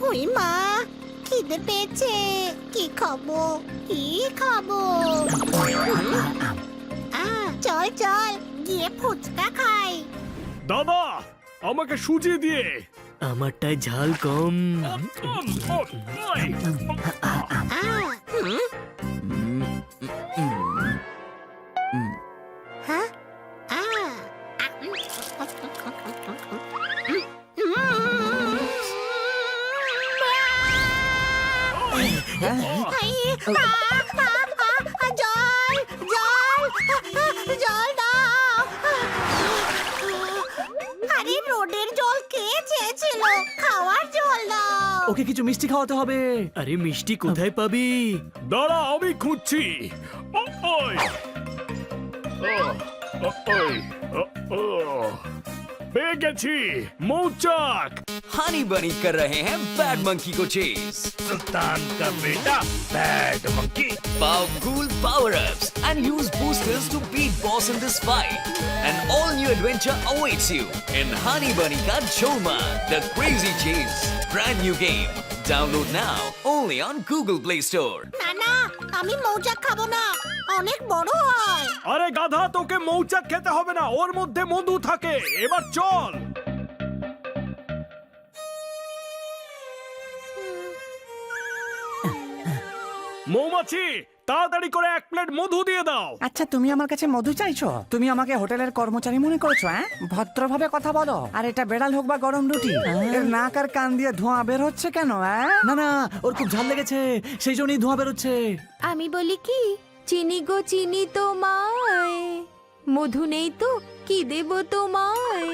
ওই মা, খিদে পেয়েছে। কি খাবো, কি খাবো? চল চল, গিয়ে ফুচকা খাই। দাদা, আমাকে সুজি দিয়ে। আমারটায় ঝাল কম। হ্যাঁ? জল দাও। আরে রোডের জল কে চেয়েছিল? খাওয়ার জল দাও। ওকে কিছু মিষ্টি খাওয়াতে হবে। আরে মিষ্টি কোথায় পাবি? দাঁড়া, আমি খুঁজছি। ওই পেয়ে গেছি, মৌচাক। हनी बनी कर रहे हैं बैड मंकी को चेज। सुल्तान का बेटा bad monkey. Powerful power-ups and use boosters to beat boss in this fight. An all-new adventure awaits you in Honey Bunny Ka Choma, the Crazy Chase. Brand new game. Download now only on Google Play Store. না না, আমি মৌচাক খাবো না, অনেক বড় হয়। আরে গাধা, তোকে মৌচাক খেতে হবে না, ওর মধ্যে মধু থাকে। এবার চল। মৌমাছি, তাড়াতাড়ি করে 1 প্লেট মধু দিয়ে দাও। আচ্ছা, তুমি আমার কাছে মধু চাইছো? তুমি আমাকে হোটেলের কর্মচারী মনে করেছো? হ্যাঁ, ভদ্রভাবে কথা বলো। আর এটা বেড়াল হোক বা গরম রুটি, এর নাক আর কান দিয়ে ধোঁয়া বের হচ্ছে কেন? না না, ওর খুব ঝাল লেগেছে, সেই জন্যই ধোঁয়া বেরোচ্ছে। আমি বলি কি, চিনি গো চিনি তোমায়, মধু নেই তো কি দেব তোমায়।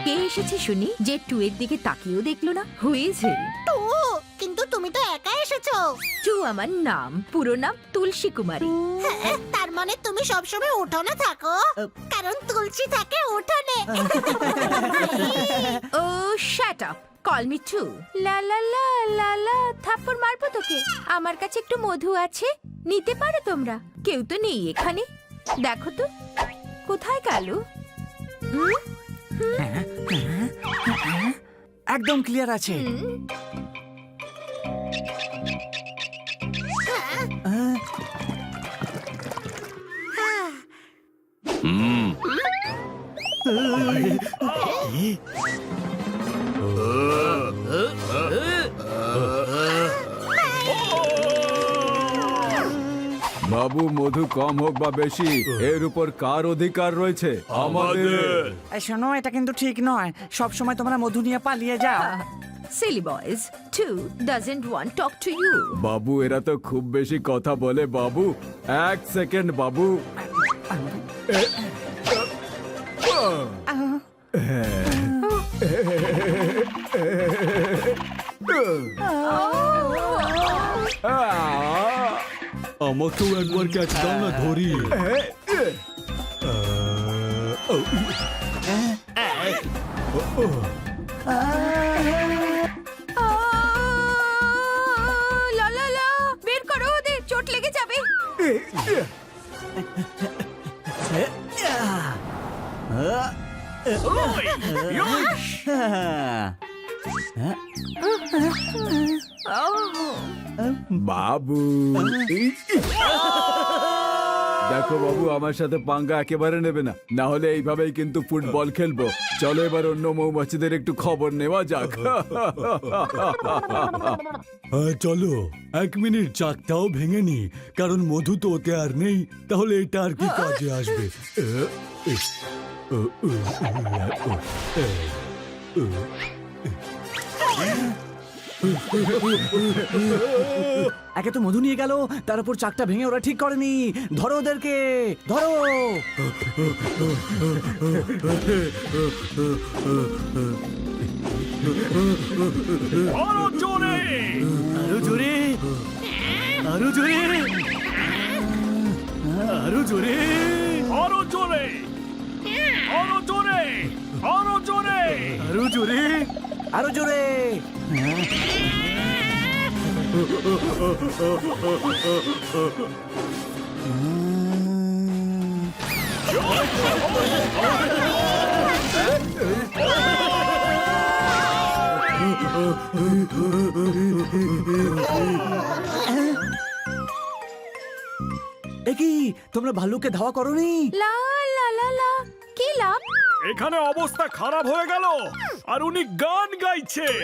কে এসেছে শুনি, যে টু এর দিকে তাকিয়েও দেখলো না? হয়েছে টু, কিন্তু তুমি তো একা এসেছো। টু আমার নাম, পুরো নাম তুলসী কুমারী। তার মানে তুমি সবসময় উঠোনে থাকো, কারণ তুলসী থাকে উঠোনে। Oh shut up, call me too. লা লা লা লা লা, থাপ্পড় মারবো তোকে। আমার কাছে একটু মধু আছে, নিতে পারো তোমরা? কেউ তো নেই এখানে, দেখো তো কোথায় গেল? একদম ক্লিয়ার আছে। বাবু, মধু কম হোক বা বেশি, এর উপর কার অধিকার রয়েছে? আমাদের। এই শোনো, এটা কিন্তু ঠিক নয়। সব সময় তোমরা মধু নিয়ে পালিয়ে যাও। Silly boys, two doesn't want talk to you. বাবু, এরা তো খুব বেশি কথা বলে। বাবু, 1 সেকেন্ড বাবু। আমাকেও একবার ক্যাচ দাও না, ধরি। লা লা লা, বের করো ওদের, চোট লেগে যাবে। বাবু, দেখো বাবু, আমার সাথে পাঙ্গা একেবারে নেবে না, না হলে এইভাবেই কিন্তু ফুটবল খেলবো। চলো এবার অন্য মৌমাছিদের একটু খবর নেওয়া যাক। হ্যাঁ চলো, 1 মিনিট চাকটাও ভেঙে নি, কারণ মধু তো ওতে আর নেই। তাহলে এটা আর কি কাজে আসবে? একে তো মধু নিয়ে গেল, তার উপর চাকটা ভেঙে ওরা ঠিক করেনি। ধরো ওদেরকে, ধরো। আরো জোরে, আরো জোরে, আরো জোরে, আরো জোরে, আরো জোরে, আরো জোরে, আরো জোরে, আরো জোরে, আরো জোরে। এ কি তোমরা ভাল্লুককে ধাওয়া করোনি? লা লা লা লা, কি লাভ? এখানে অবস্থা খারাপ হয়ে গেল আর উনি গান গাইছেন।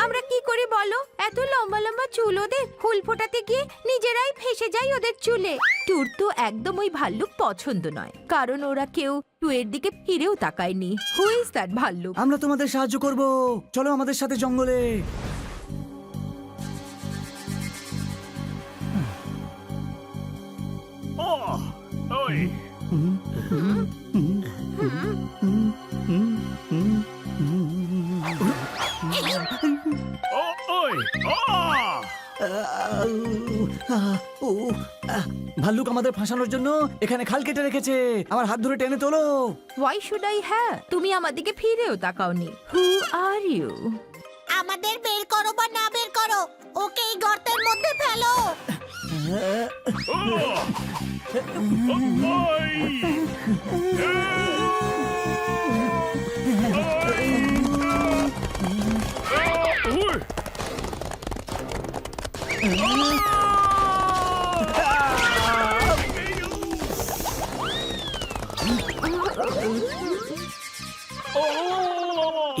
আমরা কি করে বলো? এত লম্বা লম্বা চুল ওদের, ফুল ফোটাতে গিয়ে নিজেরাই ফেসে যাই ওদের চুলে। টুর তো একদম ওই ভাল্লুক পছন্দ নয়, কারণ ওরা কেউ টুয়ের দিকে ফিরেও তাকায়নি। হু ইজ দ্যাট ভাল্লুক? আমরা তোমাদের সাহায্য করব, চলো আমাদের সাথে জঙ্গলে। ওই ওই ভাল্লুক আমাদের ফাঁসানোর জন্য এখানে খাল কেটে রেখেছে। আমার হাত ধরে টেনে তোলো। Why should I have? তুমি আমার দিকে ফিরেও তাকাওনি। হু আর ইউ? আমাদের বের করো বা না বের করো, ওকে এই গর্তের মধ্যে ফেলো।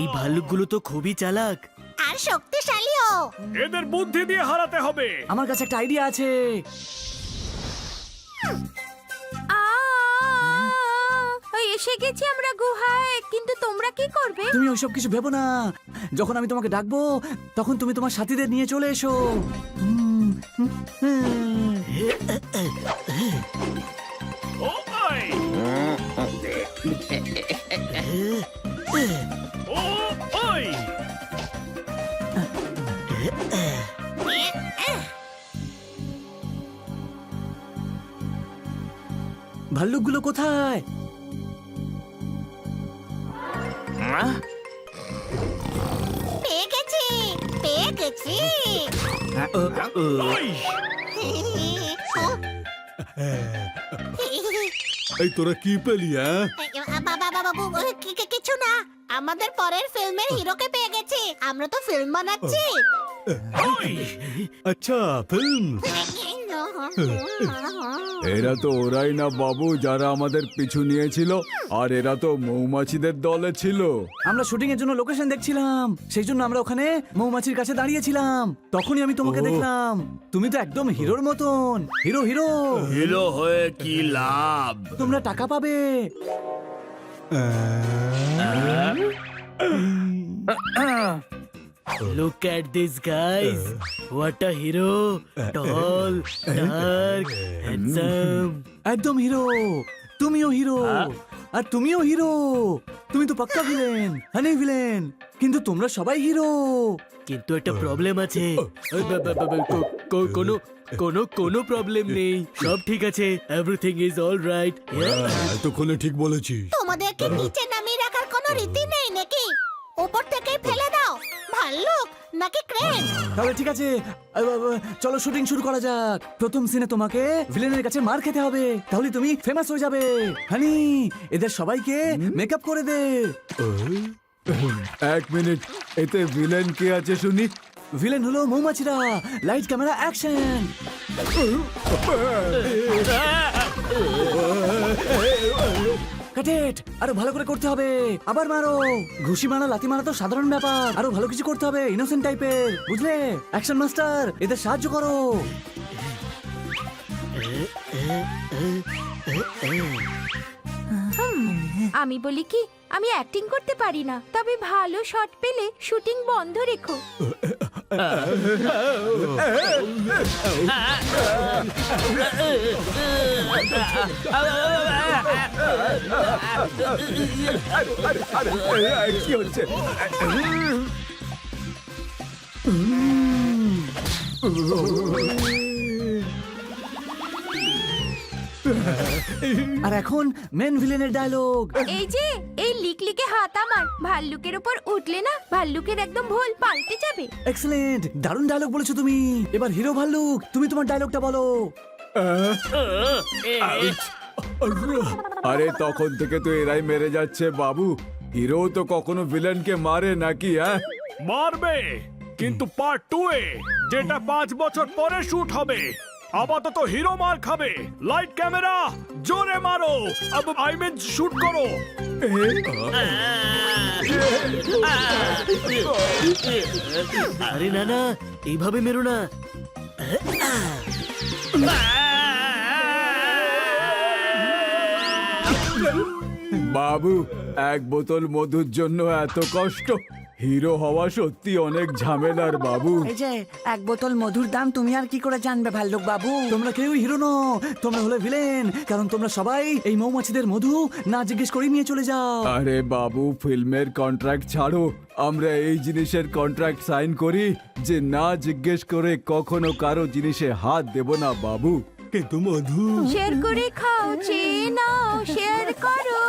এই ভাল্লুকগুলো তো খুবই চালাক। আর শক্তিশালীও। এদের বুদ্ধি দিয়ে হারাতে হবে। আমার কাছে একটা আইডিয়া আছে। এসে গেছি আমরা গুহায়, কিন্তু তোমরা কি করবে? তুমি ওইসব কিছু ভেবো না। যখন আমি তোমাকে ডাকবো তখন তুমি তোমার সাথীদের নিয়ে চলে এসো। ওই ওই ভাল্লুকগুলো কোথায়? পেয়ে গেছি, পেয়ে গেছি। ওই এই তোরা কি পেলি? হ্যাঁ, বাবা বাবু, কিছু না, আমাদের পরের ফিল্মের হিরোকে পেয়ে গেছি। আমরা তো ফিল্ম বানাচ্ছি। আচ্ছা ফিল্ম। এরা তো ওরাই না বাবু যারা আমাদের পিছু নিয়েছিল, আর এরা তো মৌমাছিদের দলে ছিল। আমরা শুটিং এর জন্য লোকেশন দেখছিলাম, সেই জন্য আমরা ওখানে মৌমাছির কাছে দাঁড়িয়েছিলাম। তখনই আমি তোমাকে দেখলাম। তুমি তো একদম হিরোর মতন। হিরো হিরো হিরো হয়ে কি লাভ? তোমরা টাকা পাবে। Look at this guys. What a hero. Tall, dark, handsome. একদম হিরো। তুমিও হিরো, আর তুমিও হিরো। তুমি তো পাক্কা ভিলেন, হানি ভিলেন, কিন্তু তোমরা সবাই হিরো। কিন্তু একটা প্রবলেম আছে। কোনো কোনো কোনো প্রবলেম নেই, সব ঠিক আছে। Everything is all right. এতক্ষণে ঠিক বলেছিস। তোমাদেরকে নিচে নামিয়ে রাখার কোনো রীতি নেই নাকি? উপর থেকে ফেলে দাও। ভাল্লুক নাকি ক্রেন? তাহলে ঠিক আছে, চলো শুটিং শুরু করা যাক। প্রথম সিনে তোমাকে ভিলেনের কাছে মার খেতে হবে, তাহলে তুমি ফেমাস হয়ে যাবে। হানি, এদের সবাইকে মেকআপ করে দে। এক মিনিট, এতে ভিলেন কে আছে শুনি? ভিলেন হলো মৌমাছিরা। Light camera action. কাটেট, আরো ভালো করে করতে হবে। আবার মারো। ঘুষি মারা, লাথি মারা তো সাধারণ ব্যাপার, আরো ভালো কিছু করতে হবে, ইনোসেন্ট টাইপের, বুঝলে? অ্যাকশন মাস্টার, এদের সাহায্য করো। আমি বলি কি, আমি অ্যাক্টিং করতে পারি না, তবে ভালো শট পেলে শুটিং বন্ধ রেখো। কি হচ্ছে? আর এখন মেন ভিলেনের ডায়লগ। এই যে, এই লিকলিকে হাত আমার ভাল্লুকের উপর উঠলে না, ভাল্লুকের একদম ভুল পাল্টে যাবে। এক্সেলেন্ট, দারুণ ডায়লগ বলেছো তুমি। এবার হিরো ভাল্লুক, তুমি তোমার ডায়লগটা বলো। আরে তখন থেকে তো এরাই মেরে যাচ্ছে বাবু। হিরো তো কখনো ভিলেনকে মারে নাকি? হ্যাঁ, মারবে, কিন্তু পার্ট 2 এ যেটা 5 বছর পরে শুট হবে আপাতত হিরো মার খাবে লাইট ক্যামেরা জোরে মারো अब আই মিন শুট করো আরে না না এইভাবে মেরো না। বাবু এক বোতল মধুর জন্য এত কষ্ট, হিরো হওয়া সত্যি অনেক ঝামেলার বাবু। এই যে এক বোতল মধুর দাম তুমি আর কি করে জানবে ভাল্লুক বাবু? তোমরা কেউ হিরো নও, তোমরা হলে ভিলেন, কারণ তোমরা সবাই এই মৌমাছিদের মধু না জিজ্ঞেস করে নিয়ে চলে যাও। আরে বাবু ফিল্মের কন্ট্রাক্ট ছাড়ো, আমরা এই জিনিসের কন্ট্রাক্ট সাইন করি যে না জিজ্ঞেস করে কখনো কারো জিনিসে হাত দেব না বাবু। কিন্তু মধু শেয়ার করে খাও, চেয়ে নাও, শেয়ার করো।